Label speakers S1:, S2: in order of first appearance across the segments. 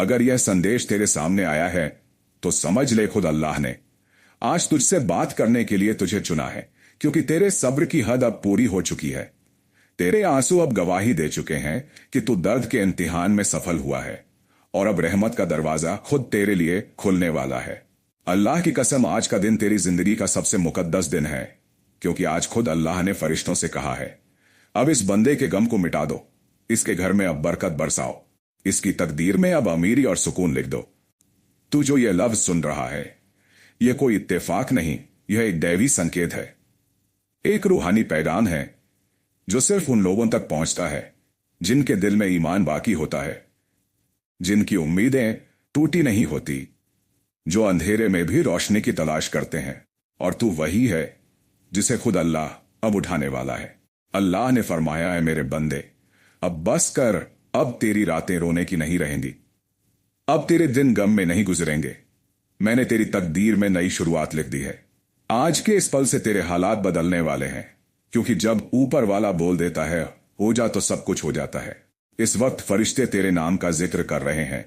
S1: अगर यह संदेश तेरे सामने आया है तो समझ ले खुद अल्लाह ने आज तुझसे बात करने के लिए तुझे चुना है, क्योंकि तेरे सब्र की हद अब पूरी हो चुकी है। तेरे आंसू अब गवाही दे चुके हैं कि तू दर्द के इम्तिहान में सफल हुआ है, और अब रहमत का दरवाजा खुद तेरे लिए खुलने वाला है। अल्लाह की कसम, आज का दिन तेरी जिंदगी का सबसे मुकद्दस दिन है, क्योंकि आज खुद अल्लाह ने फरिश्तों से कहा है, अब इस बंदे के गम को मिटा दो, इसके घर में अब बरकत बरसाओ, इसकी तकदीर में अब अमीरी और सुकून लिख दो। तू जो ये लफ्ज सुन रहा है, यह कोई इत्तेफाक नहीं, यह एक दैवी संकेत है, एक रूहानी पैगाम है जो सिर्फ उन लोगों तक पहुंचता है जिनके दिल में ईमान बाकी होता है, जिनकी उम्मीदें टूटी नहीं होती, जो अंधेरे में भी रोशनी की तलाश करते हैं। और तू वही है जिसे खुद अल्लाह अब उठाने वाला है। अल्लाह ने फरमाया है, मेरे बंदे अब बस कर, अब तेरी रातें रोने की नहीं रहेंगी, अब तेरे दिन गम में नहीं गुजरेंगे। मैंने तेरी तकदीर में नई शुरुआत लिख दी है। आज के इस पल से तेरे हालात बदलने वाले हैं, क्योंकि जब ऊपर वाला बोल देता है हो जा तो सब कुछ हो जाता है। इस वक्त फरिश्ते तेरे नाम का जिक्र कर रहे हैं।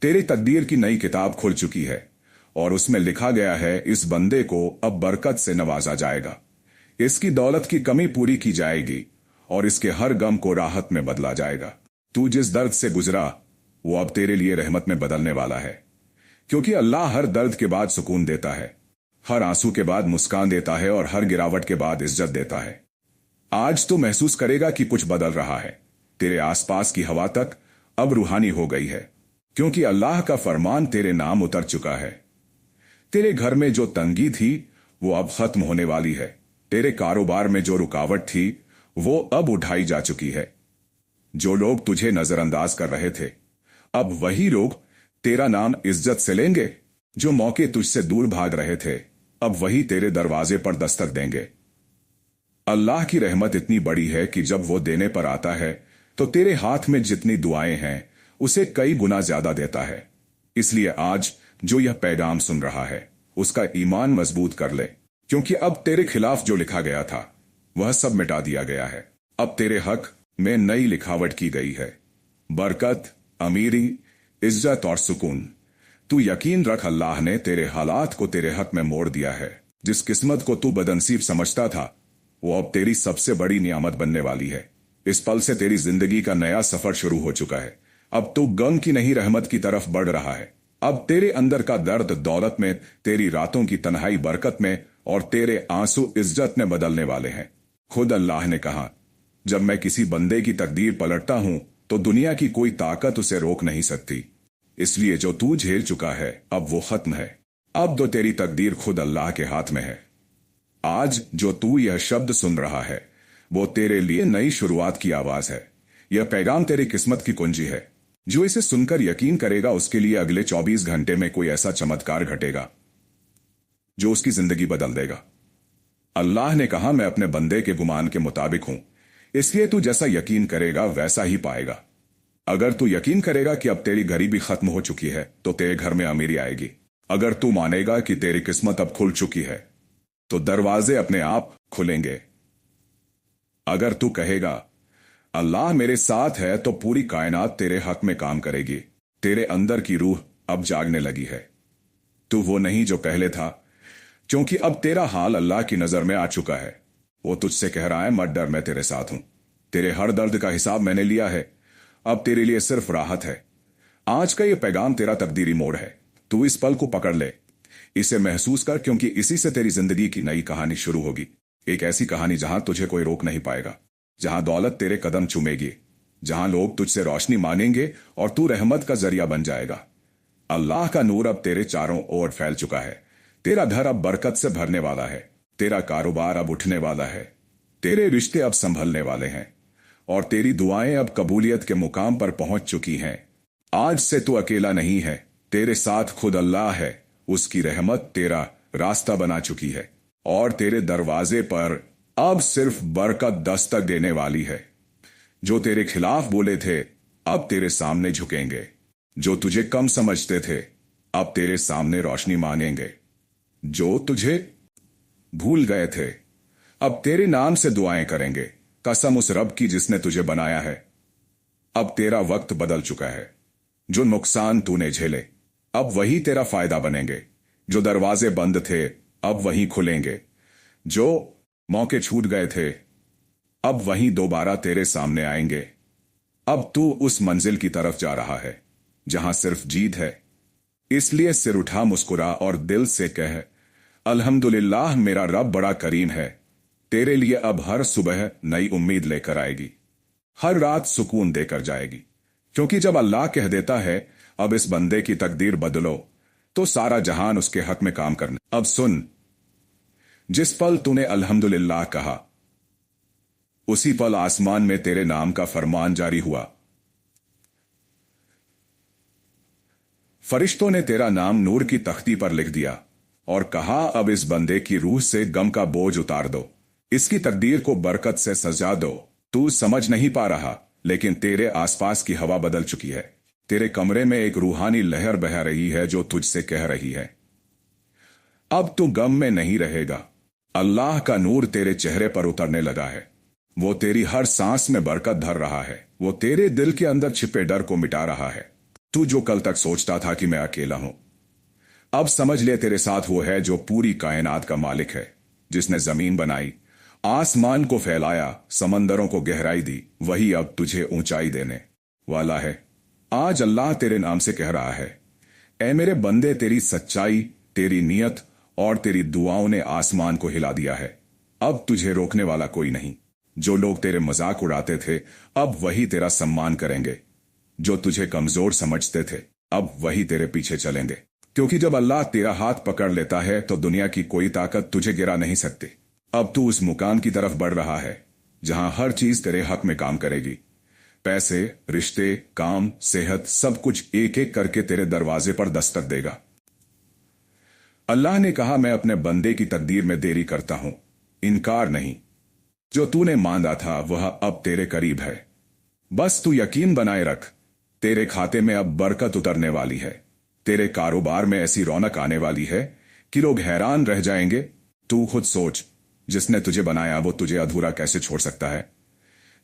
S1: तेरी तकदीर की नई किताब खुल चुकी है और उसमें लिखा गया है, इस बंदे को अब बरकत से नवाजा जाएगा, इसकी दौलत की कमी पूरी की जाएगी और इसके हर गम को राहत में बदला जाएगा। तू जिस दर्द से गुजरा वो अब तेरे लिए रहमत में बदलने वाला है, क्योंकि अल्लाह हर दर्द के बाद सुकून देता है, हर आंसू के बाद मुस्कान देता है और हर गिरावट के बाद इज्जत देता है। आज तो महसूस करेगा कि कुछ बदल रहा है। तेरे आसपास की हवा तक अब रूहानी हो गई है, क्योंकि अल्लाह का फरमान तेरे नाम उतर चुका है। तेरे घर में जो तंगी थी वो अब खत्म होने वाली है। तेरे कारोबार में जो रुकावट थी वो अब उठाई जा चुकी है। जो लोग तुझे नजरअंदाज कर रहे थे, अब वही लोग तेरा नाम इज्जत से लेंगे। जो मौके तुझसे दूर भाग रहे थे, अब वही तेरे दरवाजे पर दस्तक देंगे। अल्लाह की रहमत इतनी बड़ी है कि जब वो देने पर आता है तो तेरे हाथ में जितनी दुआएं हैं उसे कई गुना ज्यादा देता है। इसलिए आज जो यह पैगाम सुन रहा है उसका ईमान मजबूत कर ले, क्योंकि अब तेरे खिलाफ जो लिखा गया था वह सब मिटा दिया गया है। अब तेरे हक में नई लिखावट की गई है, बरकत, अमीरी, इज्जत और सुकून। तू यकीन रख, अल्लाह ने तेरे हालात को तेरे हक में मोड़ दिया है। जिस किस्मत को तू बदनसीब समझता था वो अब तेरी सबसे बड़ी नियामत बनने वाली है। इस पल से तेरी जिंदगी का नया सफर शुरू हो चुका है। अब तू गम की नहीं रहमत की तरफ बढ़ रहा है। अब तेरे अंदर का दर्द दौलत में, तेरी रातों की तन्हाई बरकत में और तेरे आंसू इज्जत में बदलने वाले हैं। खुद अल्लाह ने कहा, जब मैं किसी बंदे की तकदीर पलटता हूं तो दुनिया की कोई ताकत उसे रोक नहीं सकती। इसलिए जो तू झेल चुका है अब वो खत्म है। अब तो तेरी तकदीर खुद अल्लाह के हाथ में है। आज जो तू यह शब्द सुन रहा है वो तेरे लिए नई शुरुआत की आवाज है। यह पैगाम तेरी किस्मत की कुंजी है। जो इसे सुनकर यकीन करेगा उसके लिए अगले 24 घंटे में कोई ऐसा चमत्कार घटेगा जो उसकी जिंदगी बदल देगा। अल्लाह ने कहा, मैं अपने बंदे के गुमान के मुताबिक हूं, इसलिए तू जैसा यकीन करेगा वैसा ही पाएगा। अगर तू यकीन करेगा कि अब तेरी गरीबी खत्म हो चुकी है तो तेरे घर में अमीरी आएगी। अगर तू मानेगा कि तेरी किस्मत अब खुल चुकी है तो दरवाजे अपने आप खुलेंगे। अगर तू कहेगा अल्लाह मेरे साथ है तो पूरी कायनात तेरे हक में काम करेगी। तेरे अंदर की रूह अब जागने लगी है। तू वो नहीं जो पहले था, क्योंकि अब तेरा हाल अल्लाह की नजर में आ चुका है। वो तुझसे कह रहा है, मत डर, मैं तेरे साथ हूं। तेरे हर दर्द का हिसाब मैंने लिया है। अब तेरे लिए सिर्फ राहत है। आज का ये पैगाम तेरा तकदीरी मोड़ है। तू इस पल को पकड़ ले, इसे महसूस कर, क्योंकि इसी से तेरी जिंदगी की नई कहानी शुरू होगी। एक ऐसी कहानी जहां तुझे कोई रोक नहीं पाएगा, जहां दौलत तेरे कदम चूमेगी, जहां लोग तुझसे रोशनी मांगेंगे और तू रहमत का जरिया बन जाएगा। अल्लाह का नूर अब तेरे चारों ओर फैल चुका है। तेरा घर अब बरकत से भरने वाला है। तेरा कारोबार अब उठने वाला है। तेरे रिश्ते अब संभलने वाले हैं और तेरी दुआएं अब कबूलियत के मुकाम पर पहुंच चुकी हैं। आज से तू अकेला नहीं है, तेरे साथ खुद अल्लाह है। उसकी रहमत तेरा रास्ता बना चुकी है और तेरे दरवाजे पर अब सिर्फ बरकत दस्तक देने वाली है। जो तेरे खिलाफ बोले थे अब तेरे सामने झुकेंगे। जो तुझे कम समझते थे अब तेरे सामने रोशनी मांगेंगे। जो तुझे भूल गए थे अब तेरे नाम से दुआएं करेंगे। कसम उस रब की जिसने तुझे बनाया है। अब तेरा वक्त बदल चुका है। जो नुकसान तूने झेले अब वही तेरा फायदा बनेंगे। जो दरवाजे बंद थे अब वहीं खुलेंगे। जो मौके छूट गए थे अब वहीं दोबारा तेरे सामने आएंगे। अब तू उस मंजिल की तरफ जा रहा है जहां सिर्फ जीत है। इसलिए सिर उठा, मुस्कुरा और दिल से कह, अल्हम्दुलिल्लाह, मेरा रब बड़ा करीम है। तेरे लिए अब हर सुबह नई उम्मीद लेकर आएगी, हर रात सुकून देकर जाएगी। क्योंकि जब अल्लाह कह देता है अब इस बंदे की तकदीर बदलो, तो सारा जहान उसके हक में काम करने। अब सुन, जिस पल तूने अल्हम्दुलिल्लाह कहा उसी पल आसमान में तेरे नाम का फरमान जारी हुआ। फरिश्तों ने तेरा नाम नूर की तख्ती पर लिख दिया और कहा, अब इस बंदे की रूह से गम का बोझ उतार दो, इसकी तकदीर को बरकत से सजा दो। तू समझ नहीं पा रहा, लेकिन तेरे आसपास की हवा बदल चुकी है। तेरे कमरे में एक रूहानी लहर बह रही है जो तुझसे कह रही है, अब तू गम में नहीं रहेगा। अल्लाह का नूर तेरे चेहरे पर उतरने लगा है। वो तेरी हर सांस में बरकत भर रहा है। वो तेरे दिल के अंदर छिपे डर को मिटा रहा है। तू जो कल तक सोचता था कि मैं अकेला हूं, अब समझ ले तेरे साथ वो है जो पूरी कायनात का मालिक है, जिसने जमीन बनाई, आसमान को फैलाया, समंदरों को गहराई दी। वही अब तुझे ऊंचाई देने वाला है। आज अल्लाह तेरे नाम से कह रहा है, ऐ मेरे बंदे, तेरी सच्चाई, तेरी नियत और तेरी दुआओं ने आसमान को हिला दिया है। अब तुझे रोकने वाला कोई नहीं। जो लोग तेरे मजाक उड़ाते थे अब वही तेरा सम्मान करेंगे। जो तुझे कमजोर समझते थे अब वही तेरे पीछे चलेंगे। क्योंकि जब अल्लाह तेरा हाथ पकड़ लेता है तो दुनिया की कोई ताकत तुझे गिरा नहीं सकती। अब तू उस मुकाम की तरफ बढ़ रहा है जहां हर चीज तेरे हक में काम करेगी। पैसे, रिश्ते, काम, सेहत, सब कुछ एक एक करके तेरे दरवाजे पर दस्तक देगा। अल्लाह ने कहा, मैं अपने बंदे की तकदीर में देरी करता हूं, इनकार नहीं। जो तूने मांगा था वह अब तेरे करीब है। बस तू यकीन बनाए रख, तेरे खाते में अब बरकत उतरने वाली है। तेरे कारोबार में ऐसी रौनक आने वाली है कि लोग हैरान रह जाएंगे। तू खुद सोच, जिसने तुझे बनाया वो तुझे अधूरा कैसे छोड़ सकता है।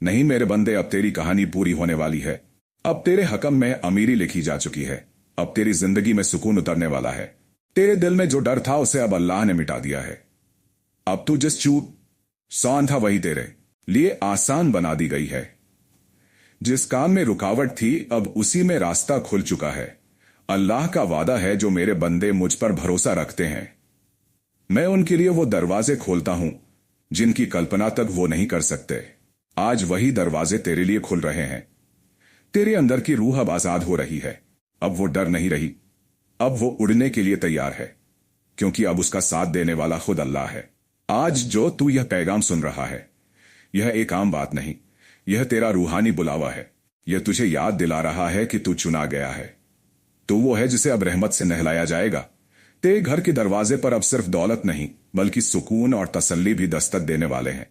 S1: नहीं मेरे बंदे, अब तेरी कहानी पूरी होने वाली है। अब तेरे हकम में अमीरी लिखी जा चुकी है। अब तेरी जिंदगी में सुकून उतरने वाला है। तेरे दिल में जो डर था उसे अब अल्लाह ने मिटा दिया है। अब तू जिस चूक सौन था वही तेरे लिए आसान बना दी गई है। जिस काम में रुकावट थी अब उसी में रास्ता खुल चुका है। अल्लाह का वादा है, जो मेरे बंदे मुझ पर भरोसा रखते हैं मैं उनके लिए वो दरवाजे खोलता हूं जिनकी कल्पना तक वो नहीं कर सकते। आज वही दरवाजे तेरे लिए खुल रहे हैं। तेरे अंदर की रूह अब आजाद हो रही है। अब वो डर नहीं रही, अब वो उड़ने के लिए तैयार है, क्योंकि अब उसका साथ देने वाला खुद अल्लाह है। आज जो तू यह पैगाम सुन रहा है, यह एक आम बात नहीं, यह तेरा रूहानी बुलावा है। यह तुझे याद दिला रहा है कि तू चुना गया है। तू वो है जिसे अब रहमत से नहलाया जाएगा। तेरे घर के दरवाजे पर अब सिर्फ दौलत नहीं बल्कि सुकून और तसल्ली भी दस्तक देने वाले हैं।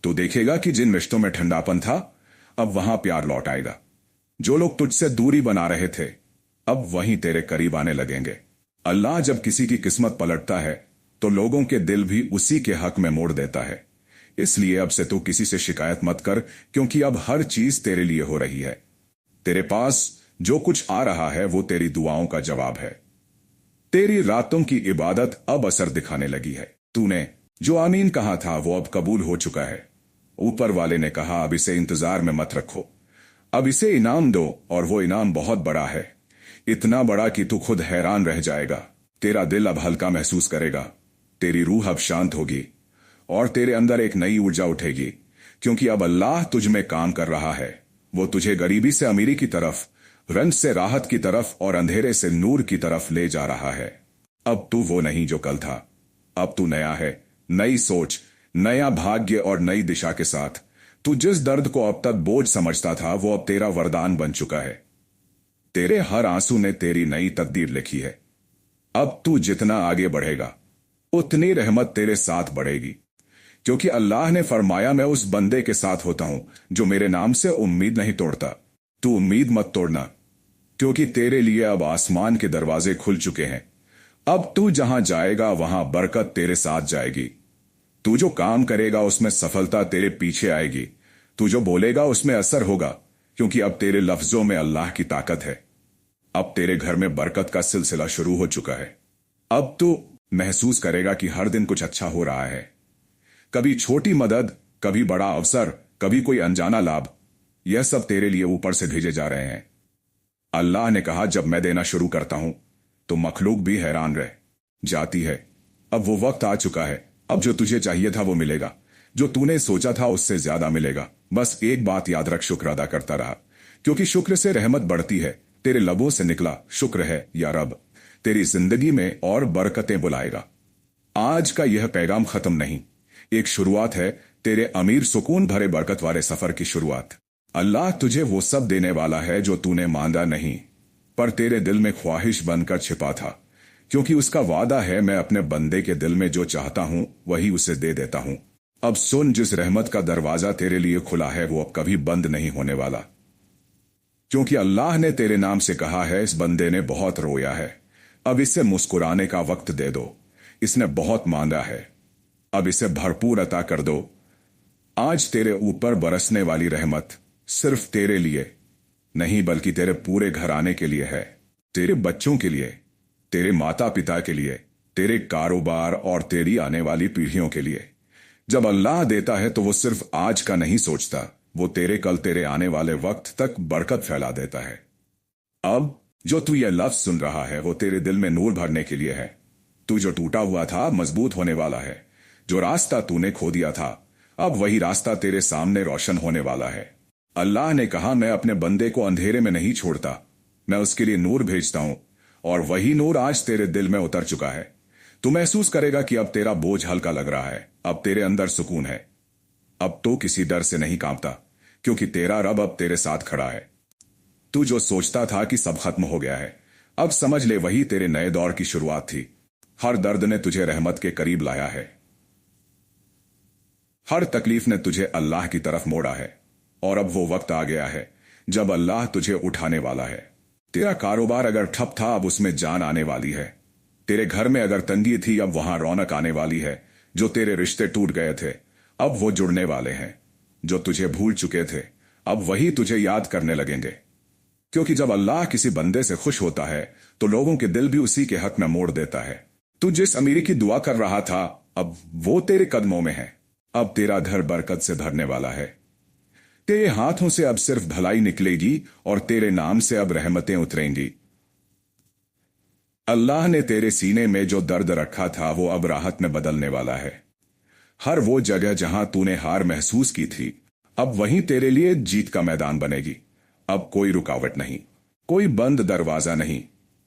S1: तू देखेगा कि जिन रिश्तों में ठंडापन था अब वहां प्यार लौट आएगा। जो लोग तुझसे दूरी बना रहे थे अब वहीं तेरे करीब आने लगेंगे। अल्लाह जब किसी की किस्मत पलटता है तो लोगों के दिल भी उसी के हक में मोड़ देता है। इसलिए अब से तू किसी से शिकायत मत कर, क्योंकि अब हर चीज तेरे लिए हो रही है। तेरे पास जो कुछ आ रहा है वो तेरी दुआओं का जवाब है। तेरी रातों की इबादत अब असर दिखाने लगी है। तूने जो आमीन कहा था वो अब कबूल हो चुका है। ऊपर वाले ने कहा, अब इसे इंतजार में मत रखो, अब इसे इनाम दो, और वो इनाम बहुत बड़ा है, इतना बड़ा कि तू खुद हैरान रह जाएगा। तेरा दिल अब हल्का महसूस करेगा, तेरी रूह अब शांत होगी और तेरे अंदर एक नई ऊर्जा उठेगी, क्योंकि अब अल्लाह तुझ में काम कर रहा है। वो तुझे गरीबी से अमीरी की तरफ, रंज से राहत की तरफ और अंधेरे से नूर की तरफ ले जा रहा है। अब तू वो नहीं जो कल था, अब तू नया है, नई सोच, नया भाग्य और नई दिशा के साथ। तू जिस दर्द को अब तक बोझ समझता था वो अब तेरा वरदान बन चुका है। तेरे हर आंसू ने तेरी नई तकदीर लिखी है। अब तू जितना आगे बढ़ेगा उतनी रहमत तेरे साथ बढ़ेगी, क्योंकि अल्लाह ने फरमाया, मैं उस बंदे के साथ होता हूं जो मेरे नाम से उम्मीद नहीं तोड़ता। तू उम्मीद मत तोड़ना, क्योंकि तेरे लिए अब आसमान के दरवाजे खुल चुके हैं। अब तू जहां जाएगा वहां बरकत तेरे साथ जाएगी। तू जो काम करेगा उसमें सफलता तेरे पीछे आएगी। तू जो बोलेगा उसमें असर होगा, क्योंकि अब तेरे लफ्जों में अल्लाह की ताकत है। अब तेरे घर में बरकत का सिलसिला शुरू हो चुका है। अब तो महसूस करेगा कि हर दिन कुछ अच्छा हो रहा है। कभी छोटी मदद, कभी बड़ा अवसर, कभी कोई अनजाना लाभ, यह सब तेरे लिए ऊपर से भेजे जा रहे हैं। अल्लाह ने कहा, जब मैं देना शुरू करता हूं तो मखलूक भी हैरान रह जाती है। अब वो वक्त आ चुका है। अब जो तुझे चाहिए था वो मिलेगा, जो तूने सोचा था उससे ज्यादा मिलेगा। बस एक बात याद रख, शुक्र अदा करता रहा, क्योंकि शुक्र से रहमत बढ़ती है। तेरे लबों से निकला शुक्र है या रब तेरी जिंदगी में और बरकतें बुलाएगा। आज का यह पैगाम खत्म नहीं, एक शुरुआत है, तेरे अमीर सुकून भरे बरकत वाले सफर की शुरुआत। अल्लाह तुझे वो सब देने वाला है जो तूने मांगा नहीं, पर तेरे दिल में ख्वाहिश बनकर छिपा था, क्योंकि उसका वादा है, मैं अपने बंदे के दिल में जो चाहता हूं वही उसे दे देता हूं। अब सुन, जिस रहमत का दरवाजा तेरे लिए खुला है वो अब कभी बंद नहीं होने वाला, क्योंकि अल्लाह ने तेरे नाम से कहा है, इस बंदे ने बहुत रोया है, अब इसे मुस्कुराने का वक्त दे दो। इसने बहुत मांगा है, अब इसे भरपूर अता कर दो। आज तेरे ऊपर बरसने वाली रहमत सिर्फ तेरे लिए नहीं, बल्कि तेरे पूरे घराने के लिए है, तेरे बच्चों के लिए, तेरे माता पिता के लिए, तेरे कारोबार और तेरी आने वाली पीढ़ियों के लिए। जब अल्लाह देता है तो वो सिर्फ आज का नहीं सोचता, वो तेरे कल, तेरे आने वाले वक्त तक बरकत फैला देता है। अब जो तू ये लफ्ज सुन रहा है वो तेरे दिल में नूर भरने के लिए है। तू जो टूटा हुआ था मजबूत होने वाला है। जो रास्ता तूने खो दिया था, अब वही रास्ता तेरे सामने रोशन होने वाला है। अल्लाह ने कहा, मैं अपने बंदे को अंधेरे में नहीं छोड़ता, मैं उसके लिए नूर भेजता हूं, और वही नूर आज तेरे दिल में उतर चुका है। तू महसूस करेगा कि अब तेरा बोझ हल्का लग रहा है, अब तेरे अंदर सुकून है। अब तो किसी डर से नहीं कांपता, क्योंकि तेरा रब अब तेरे साथ खड़ा है। तू जो सोचता था कि सब खत्म हो गया है, अब समझ ले वही तेरे नए दौर की शुरुआत थी। हर दर्द ने तुझे रहमत के करीब लाया है, हर तकलीफ ने तुझे अल्लाह की तरफ मोड़ा है, और अब वो वक्त आ गया है जब अल्लाह तुझे उठाने वाला है। तेरा कारोबार अगर ठप था, अब उसमें जान आने वाली है। तेरे घर में अगर तंगी थी, अब वहां रौनक आने वाली है। जो तेरे रिश्ते टूट गए थे, अब वो जुड़ने वाले हैं। जो तुझे भूल चुके थे, अब वही तुझे याद करने लगेंगे, क्योंकि जब अल्लाह किसी बंदे से खुश होता है तो लोगों के दिल भी उसी के हक में मोड़ देता है। तू जिस अमीरी की दुआ कर रहा था, अब वो तेरे कदमों में है। अब तेरा घर बरकत से भरने वाला है। तेरे हाथों से अब सिर्फ भलाई निकलेगी, और तेरे नाम से अब रहमतें उतरेंगी। अल्लाह ने तेरे सीने में जो दर्द रखा था वो अब राहत में बदलने वाला है। हर वो जगह जहां तूने हार महसूस की थी, अब वहीं तेरे लिए जीत का मैदान बनेगी। अब कोई रुकावट नहीं, कोई बंद दरवाजा नहीं,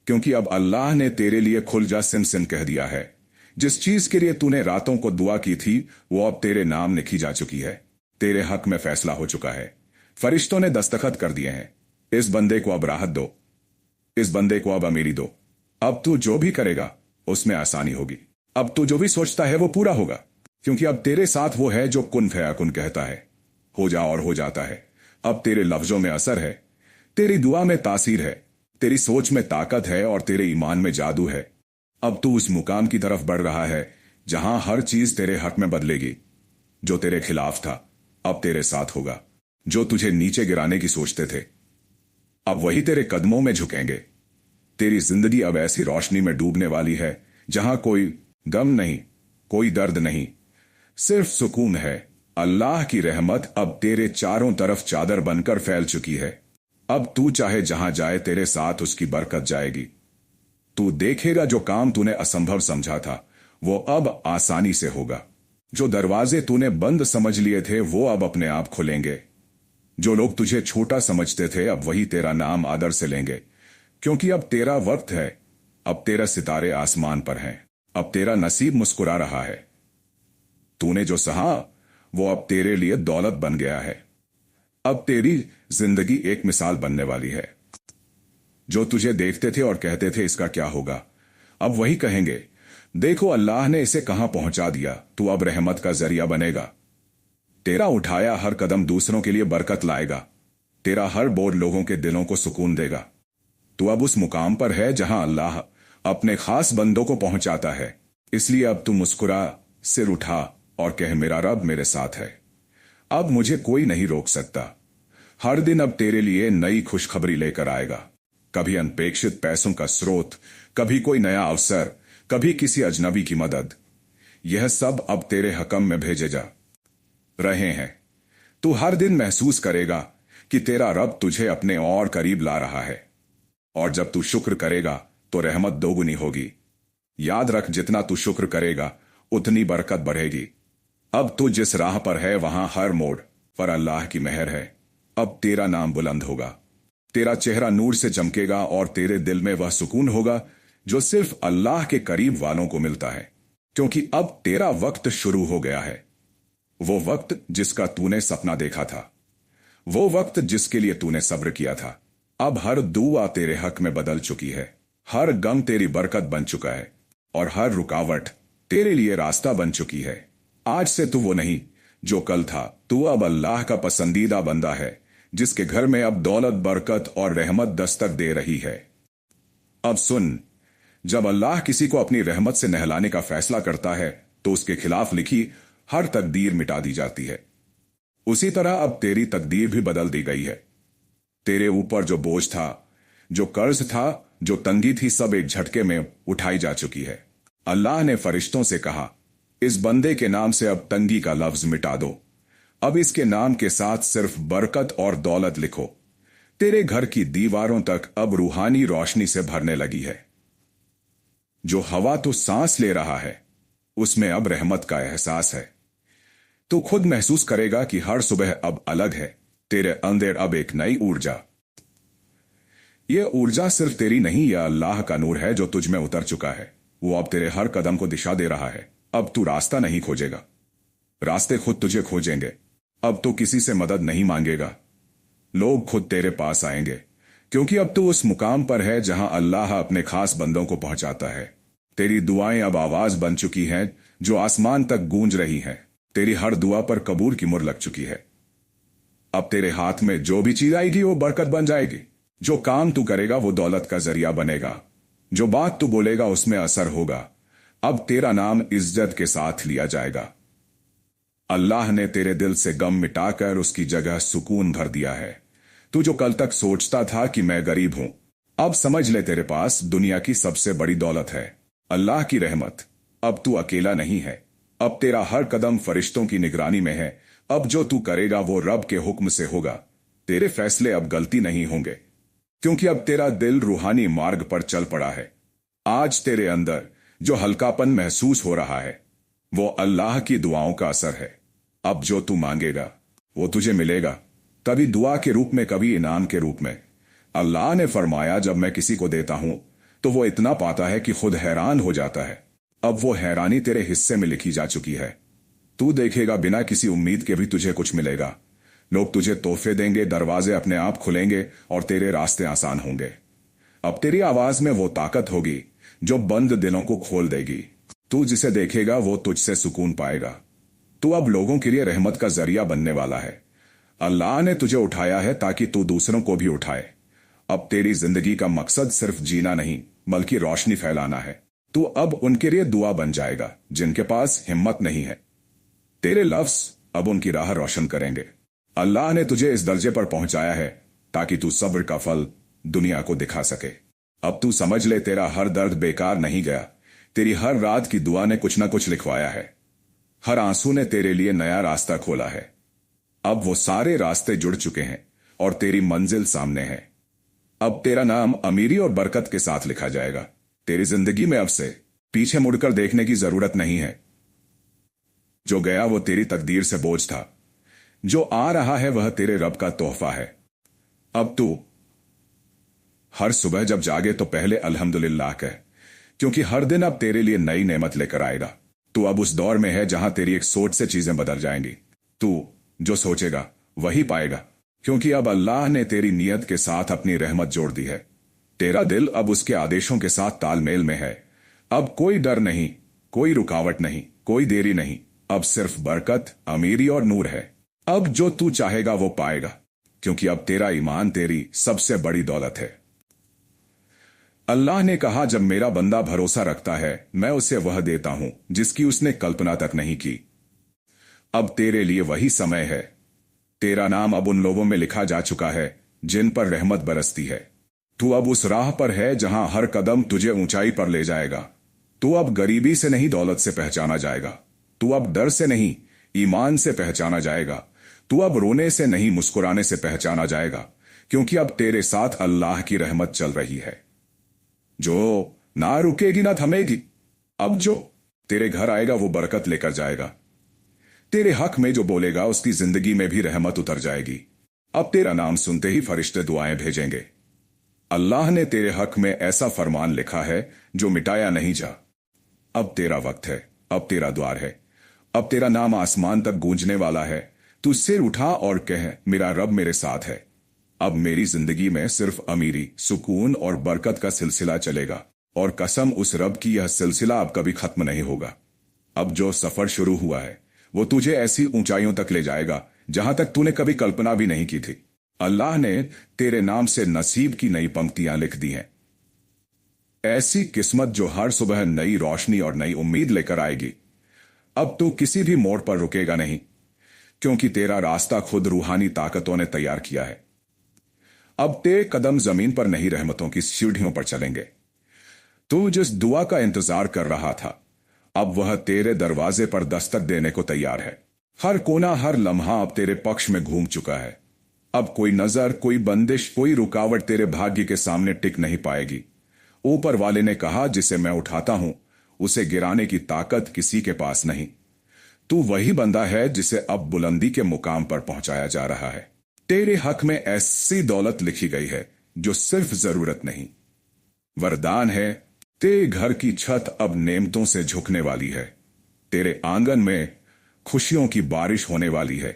S1: क्योंकि अब अल्लाह ने तेरे लिए खुल जा सिम सिम कह दिया है। जिस चीज के लिए तूने रातों को दुआ की थी वो अब तेरे नाम लिखी जा चुकी है। तेरे हक में फैसला हो चुका है, फरिश्तों ने दस्तखत कर दिए हैं। इस बंदे को अब राहत दो, इस बंदे को अब अमीरी दो। अब तू जो भी करेगा उसमें आसानी होगी। अब तू जो भी सोचता है वो पूरा होगा, क्योंकि अब तेरे साथ वो है जो कुन फयाकुन कहता है, हो जा और हो जाता है। अब तेरे लफ्जों में असर है, तेरी दुआ में तासीर है, तेरी सोच में ताकत है, और तेरे ईमान में जादू है। अब तू उस मुकाम की तरफ बढ़ रहा है जहां हर चीज तेरे हक में बदलेगी। जो तेरे खिलाफ था अब तेरे साथ होगा। जो तुझे नीचे गिराने की सोचते थे, अब वही तेरे कदमों में झुकेंगे। तेरी जिंदगी अब ऐसी रोशनी में डूबने वाली है जहां कोई गम नहीं, कोई दर्द नहीं, सिर्फ सुकून है। अल्लाह की रहमत अब तेरे चारों तरफ चादर बनकर फैल चुकी है। अब तू चाहे जहां जाए तेरे साथ उसकी बरकत जाएगी। तू देखेगा जो काम तूने असंभव समझा था वो अब आसानी से होगा। जो दरवाजे तूने बंद समझ लिए थे वो अब अपने आप खुलेंगे। जो लोग तुझे छोटा समझते थे अब वही तेरा नाम आदर से लेंगे, क्योंकि अब तेरा वक्त है। अब तेरा सितारे आसमान पर हैं, अब तेरा नसीब मुस्कुरा रहा है। तूने जो सहा वो अब तेरे लिए दौलत बन गया है। अब तेरी जिंदगी एक मिसाल बनने वाली है। जो तुझे देखते थे और कहते थे इसका क्या होगा, अब वही कहेंगे, देखो अल्लाह ने इसे कहां पहुंचा दिया। तू अब रहमत का जरिया बनेगा। तेरा उठाया हर कदम दूसरों के लिए बरकत लाएगा। तेरा हर बोझ लोगों के दिलों को सुकून देगा। तू अब उस मुकाम पर है जहां अल्लाह अपने खास बंदों को पहुंचाता है। इसलिए अब तू मुस्कुरा, सिर उठा और कह, मेरा रब मेरे साथ है, अब मुझे कोई नहीं रोक सकता। हर दिन अब तेरे लिए नई खुशखबरी लेकर आएगा। कभी अनपेक्षित पैसों का स्रोत, कभी कोई नया अवसर, कभी किसी अजनबी की मदद। यह सब अब तेरे हकम में भेजे जा रहे हैं। तू हर दिन महसूस करेगा कि तेरा रब तुझे अपने और करीब ला रहा है, और जब तू शुक्र करेगा तो रहमत दोगुनी होगी। याद रख, जितना तू शुक्र करेगा उतनी बरकत बढ़ेगी। अब तू जिस राह पर है वहां हर मोड़ पर अल्लाह की मेहर है। अब तेरा नाम बुलंद होगा, तेरा चेहरा नूर से चमकेगा और तेरे दिल में वह सुकून होगा जो सिर्फ अल्लाह के करीब वालों को मिलता है। क्योंकि अब तेरा वक्त शुरू हो गया है, वो वक्त जिसका तूने सपना देखा था, वो वक्त जिसके लिए तूने सब्र किया था। अब हर दुआ तेरे हक में बदल चुकी है, हर गम तेरी बरकत बन चुका है और हर रुकावट तेरे लिए रास्ता बन चुकी है। आज से तू वो नहीं जो कल था। तू अब अल्लाह का पसंदीदा बंदा है, जिसके घर में अब दौलत, बरकत और रहमत दस्तक दे रही है। अब सुन, जब अल्लाह किसी को अपनी रहमत से नहलाने का फैसला करता है तो उसके खिलाफ लिखी हर तकदीर मिटा दी जाती है। उसी तरह अब तेरी तकदीर भी बदल दी गई है। तेरे ऊपर जो बोझ था, जो कर्ज था, जो तंगी थी, सब एक झटके में उठाई जा चुकी है। अल्लाह ने फरिश्तों से कहा, इस बंदे के नाम से अब तंगी का लफ्ज मिटा दो। अब इसके नाम के साथ सिर्फ बरकत और दौलत लिखो। तेरे घर की दीवारों तक अब रूहानी रोशनी से भरने लगी है। जो हवा तो सांस ले रहा है, उसमें अब रहमत का एहसास है। तू खुद महसूस करेगा कि हर सुबह अब अलग है। तेरे अंदर अब एक नई ऊर्जा। यह ऊर्जा सिर्फ तेरी नहीं, यह अल्लाह का नूर है जो तुझ में उतर चुका है। वो अब तेरे हर कदम को दिशा दे रहा है। अब तू रास्ता नहीं खोजेगा, रास्ते खुद तुझे खोजेंगे। अब तू किसी से मदद नहीं मांगेगा, लोग खुद तेरे पास आएंगे। क्योंकि अब तू उस मुकाम पर है जहां अल्लाह अपने खास बंदों को पहुंचाता है। तेरी दुआएं अब आवाज बन चुकी हैं जो आसमान तक गूंज रही हैं। तेरी हर दुआ पर कबूल की मुहर लग चुकी है। अब तेरे हाथ में जो भी चीज आएगी वो बरकत बन जाएगी। जो काम तू करेगा वो दौलत का जरिया बनेगा। जो बात तू बोलेगा उसमें असर होगा। अब तेरा नाम इज्जत के साथ लिया जाएगा। अल्लाह ने तेरे दिल से गम मिटाकर उसकी जगह सुकून भर दिया है। तू जो कल तक सोचता था कि मैं गरीब हूं, अब समझ ले तेरे पास दुनिया की सबसे बड़ी दौलत है, अल्लाह की रहमत। अब तू अकेला नहीं है। अब तेरा हर कदम फरिश्तों की निगरानी में है। अब जो तू करेगा वो रब के हुक्म से होगा। तेरे फैसले अब गलती नहीं होंगे, क्योंकि अब तेरा दिल रूहानी मार्ग पर चल पड़ा है। आज तेरे अंदर जो हल्कापन महसूस हो रहा है वो अल्लाह की दुआओं का असर है। अब जो तू मांगेगा वो तुझे मिलेगा, कभी दुआ के रूप में, कभी इनाम के रूप में। अल्लाह ने फरमाया, जब मैं किसी को देता हूं तो वो इतना पाता है कि खुद हैरान हो जाता है। अब वो हैरानी तेरे हिस्से में लिखी जा चुकी है। तू देखेगा बिना किसी उम्मीद के भी तुझे कुछ मिलेगा। लोग तुझे तोहफे देंगे, दरवाजे अपने आप खुलेंगे और तेरे रास्ते आसान होंगे। अब तेरी आवाज में वो ताकत होगी जो बंद दिलों को खोल देगी। तू जिसे देखेगा वो तुझसे सुकून पाएगा। तू अब लोगों के लिए रहमत का जरिया बनने वाला है। अल्लाह ने तुझे उठाया है ताकि तू दूसरों को भी उठाए। अब तेरी जिंदगी का मकसद सिर्फ जीना नहीं बल्कि रोशनी फैलाना है। तू अब उनके लिए दुआ बन जाएगा जिनके पास हिम्मत नहीं है। तेरे लफ्ज अब उनकी राह रोशन करेंगे। अल्लाह ने तुझे इस दर्जे पर पहुंचाया है ताकि तू सब्र का फल दुनिया को दिखा सके। अब तू समझ ले, तेरा हर दर्द बेकार नहीं गया। तेरी हर रात की दुआ ने कुछ ना कुछ लिखवाया है। हर आंसू ने तेरे लिए नया रास्ता खोला है। अब वो सारे रास्ते जुड़ चुके हैं और तेरी मंजिल सामने है। अब तेरा नाम अमीरी और बरकत के साथ लिखा जाएगा। तेरी जिंदगी में अब से पीछे मुड़कर देखने की जरूरत नहीं है। जो गया वो तेरी तकदीर से बोझ था, जो आ रहा है वह तेरे रब का तोहफा है। अब तू हर सुबह जब जागे तो पहले अल्हम्दुलिल्लाह कह, क्योंकि हर दिन अब तेरे लिए नई नेमत लेकर आएगा। तू अब उस दौर में है जहां तेरी एक सोच से चीजें बदल जाएंगी। तू जो सोचेगा वही पाएगा, क्योंकि अब अल्लाह ने तेरी नियत के साथ अपनी रहमत जोड़ दी है। तेरा दिल अब उसके आदेशों के साथ तालमेल में है। अब कोई डर नहीं, कोई रुकावट नहीं, कोई देरी नहीं। अब सिर्फ बरकत, अमीरी और नूर है। अब जो तू चाहेगा वो पाएगा, क्योंकि अब तेरा ईमान तेरी सबसे बड़ी दौलत है। अल्लाह ने कहा, जब मेरा बंदा भरोसा रखता है मैं उसे वह देता हूं जिसकी उसने कल्पना तक नहीं की। अब तेरे लिए वही समय है। तेरा नाम अब उन लोगों में लिखा जा चुका है जिन पर रहमत बरसती है। तू अब उस राह पर है जहां हर कदम तुझे ऊंचाई पर ले जाएगा। तू अब गरीबी से नहीं दौलत से पहचाना जाएगा। तू अब डर से नहीं ईमान से पहचाना जाएगा। तू अब रोने से नहीं मुस्कुराने से पहचाना जाएगा, क्योंकि अब तेरे साथ अल्लाह की रहमत चल रही है, जो ना रुकेगी ना थमेगी। अब जो तेरे घर आएगा वो बरकत लेकर जाएगा। तेरे हक में जो बोलेगा उसकी जिंदगी में भी रहमत उतर जाएगी। अब तेरा नाम सुनते ही फरिश्ते दुआएं भेजेंगे। अल्लाह ने तेरे हक में ऐसा फरमान लिखा है जो मिटाया नहीं जा। अब तेरा वक्त है, अब तेरा द्वार है, अब तेरा नाम आसमान तक गूंजने वाला है। तू सिर उठा और कह, मेरा रब मेरे साथ है। अब मेरी जिंदगी में सिर्फ अमीरी, सुकून और बरकत का सिलसिला चलेगा, और कसम उस रब की यह सिलसिला अब कभी खत्म नहीं होगा। अब जो सफर शुरू हुआ है वो तुझे ऐसी ऊंचाइयों तक ले जाएगा जहां तक तूने कभी कल्पना भी नहीं की थी। अल्लाह ने तेरे नाम से नसीब की नई पंक्तियां लिख दी हैं, ऐसी किस्मत जो हर सुबह नई रोशनी और नई उम्मीद लेकर आएगी। अब तू किसी भी मोड़ पर रुकेगा नहीं, क्योंकि तेरा रास्ता खुद रूहानी ताकतों ने तैयार किया है। अब तेरे कदम जमीन पर नहीं रहमतों की सीढ़ियों पर चलेंगे। तू जिस दुआ का इंतजार कर रहा था, अब वह तेरे दरवाजे पर दस्तक देने को तैयार है। हर कोना, हर लम्हा अब तेरे पक्ष में घूम चुका है। अब कोई नजर, कोई बंदिश, कोई रुकावट तेरे भाग्य के सामने टिक नहीं पाएगी। ऊपर वाले ने कहा, जिसे मैं उठाता हूं उसे गिराने की ताकत किसी के पास नहीं। तू वही बंदा है जिसे अब बुलंदी के मुकाम पर पहुंचाया जा रहा है। तेरे हक में ऐसी दौलत लिखी गई है जो सिर्फ जरूरत नहीं, वरदान है। तेरे घर की छत अब नेमतों से झुकने वाली है। तेरे आंगन में खुशियों की बारिश होने वाली है।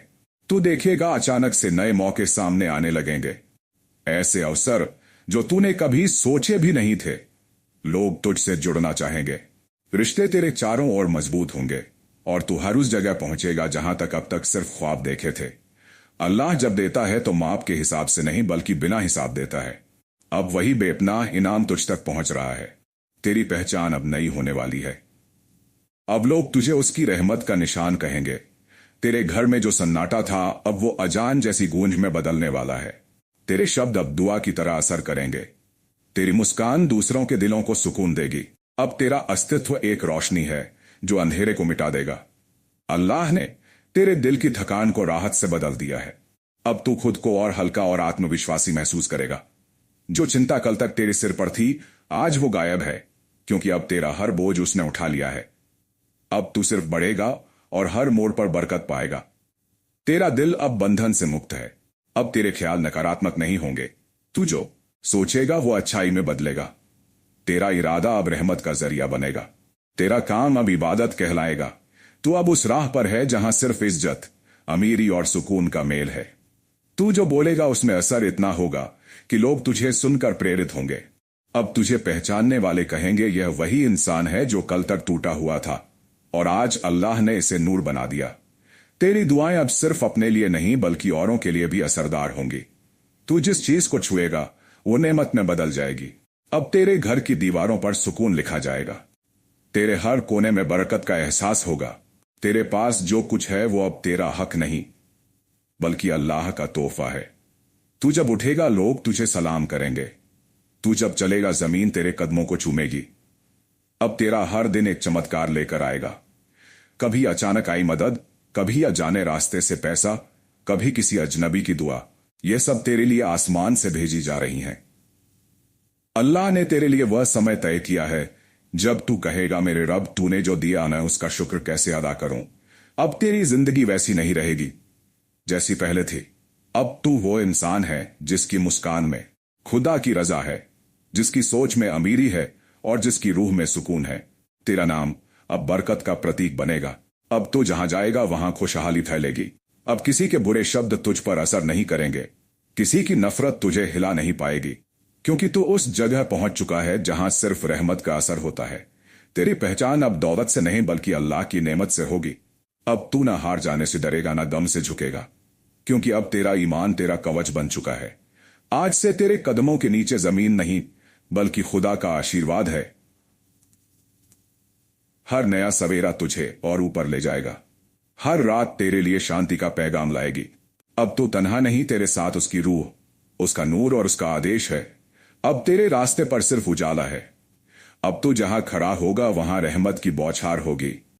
S1: तू देखेगा अचानक से नए मौके सामने आने लगेंगे, ऐसे अवसर जो तूने कभी सोचे भी नहीं थे। लोग तुझसे जुड़ना चाहेंगे, रिश्ते तेरे चारों ओर मजबूत होंगे, और तू हर उस जगह पहुंचेगा जहां तक अब तक सिर्फ ख्वाब देखे थे। अल्लाह जब देता है तो माप के हिसाब से नहीं, बल्कि बिना हिसाब देता है। अब वही बेपनाह इनाम तुझ तक पहुंच रहा है। तेरी पहचान अब नई होने वाली है। अब लोग तुझे उसकी रहमत का निशान कहेंगे। तेरे घर में जो सन्नाटा था अब वो अजान जैसी गूंज में बदलने वाला है। तेरे शब्द अब दुआ की तरह असर करेंगे। तेरी मुस्कान दूसरों के दिलों को सुकून देगी। अब तेरा अस्तित्व एक रोशनी है जो अंधेरे को मिटा देगा। अल्लाह ने तेरे दिल की थकान को राहत से बदल दिया है। अब तू खुद को और हल्का और आत्मविश्वासी महसूस करेगा। जो चिंता कल तक तेरे सिर पर थी, आज वो गायब है, क्योंकि अब तेरा हर बोझ उसने उठा लिया है। अब तू सिर्फ बढ़ेगा और हर मोड़ पर बरकत पाएगा। तेरा दिल अब बंधन से मुक्त है। अब तेरे ख्याल नकारात्मक नहीं होंगे। तू जो सोचेगा वो अच्छाई में बदलेगा। तेरा इरादा अब रहमत का जरिया बनेगा। तेरा काम अब इबादत कहलाएगा। तू अब उस राह पर है जहां सिर्फ इज्जत, अमीरी और सुकून का मेल है। तू जो बोलेगा उसमें असर इतना होगा कि लोग तुझे सुनकर प्रेरित होंगे। अब तुझे पहचानने वाले कहेंगे, यह वही इंसान है जो कल तक टूटा हुआ था और आज अल्लाह ने इसे नूर बना दिया। तेरी दुआएं अब सिर्फ अपने लिए नहीं बल्कि औरों के लिए भी असरदार होंगी। तू जिस चीज को छुएगा वो नेमत में बदल जाएगी। अब तेरे घर की दीवारों पर सुकून लिखा जाएगा। तेरे हर कोने में बरकत का एहसास होगा। तेरे पास जो कुछ है वो अब तेरा हक नहीं बल्कि अल्लाह का तोहफा है। तू जब उठेगा लोग तुझे सलाम करेंगे। तू जब चलेगा जमीन तेरे कदमों को चूमेगी। अब तेरा हर दिन एक चमत्कार लेकर आएगा। कभी अचानक आई मदद, कभी अजाने रास्ते से पैसा, कभी किसी अजनबी की दुआ। यह सब तेरे लिए आसमान से भेजी जा रही हैं। अल्लाह ने तेरे लिए वह समय तय किया है जब तू कहेगा, मेरे रब तूने जो दिया मैं उसका शुक्र कैसे अदा करूं। अब तेरी जिंदगी वैसी नहीं रहेगी जैसी पहले थी। अब तू वो इंसान है जिसकी मुस्कान में खुदा की रजा है, जिसकी सोच में अमीरी है और जिसकी रूह में सुकून है। तेरा नाम अब बरकत का प्रतीक बनेगा। अब तू जहां जाएगा वहां खुशहाली फैलेगी। अब किसी के बुरे शब्द तुझ पर असर नहीं करेंगे। किसी की नफरत तुझे हिला नहीं पाएगी, क्योंकि तू उस जगह पहुंच चुका है जहां सिर्फ रहमत का असर होता है। तेरी पहचान अब दौलत से नहीं बल्कि अल्लाह की नेमत से होगी। अब तू ना हार जाने से डरेगा, ना दम से झुकेगा, क्योंकि अब तेरा ईमान तेरा कवच बन चुका है। आज से तेरे कदमों के नीचे जमीन नहीं बल्कि खुदा का आशीर्वाद है। हर नया सवेरा तुझे और ऊपर ले जाएगा। हर रात तेरे लिए शांति का पैगाम लाएगी। अब तू तन्हा नहीं, तेरे साथ उसकी रूह, उसका नूर और उसका आदेश है। अब तेरे रास्ते पर सिर्फ उजाला है। अब तू जहां खड़ा होगा वहां रहमत की बौछार होगी।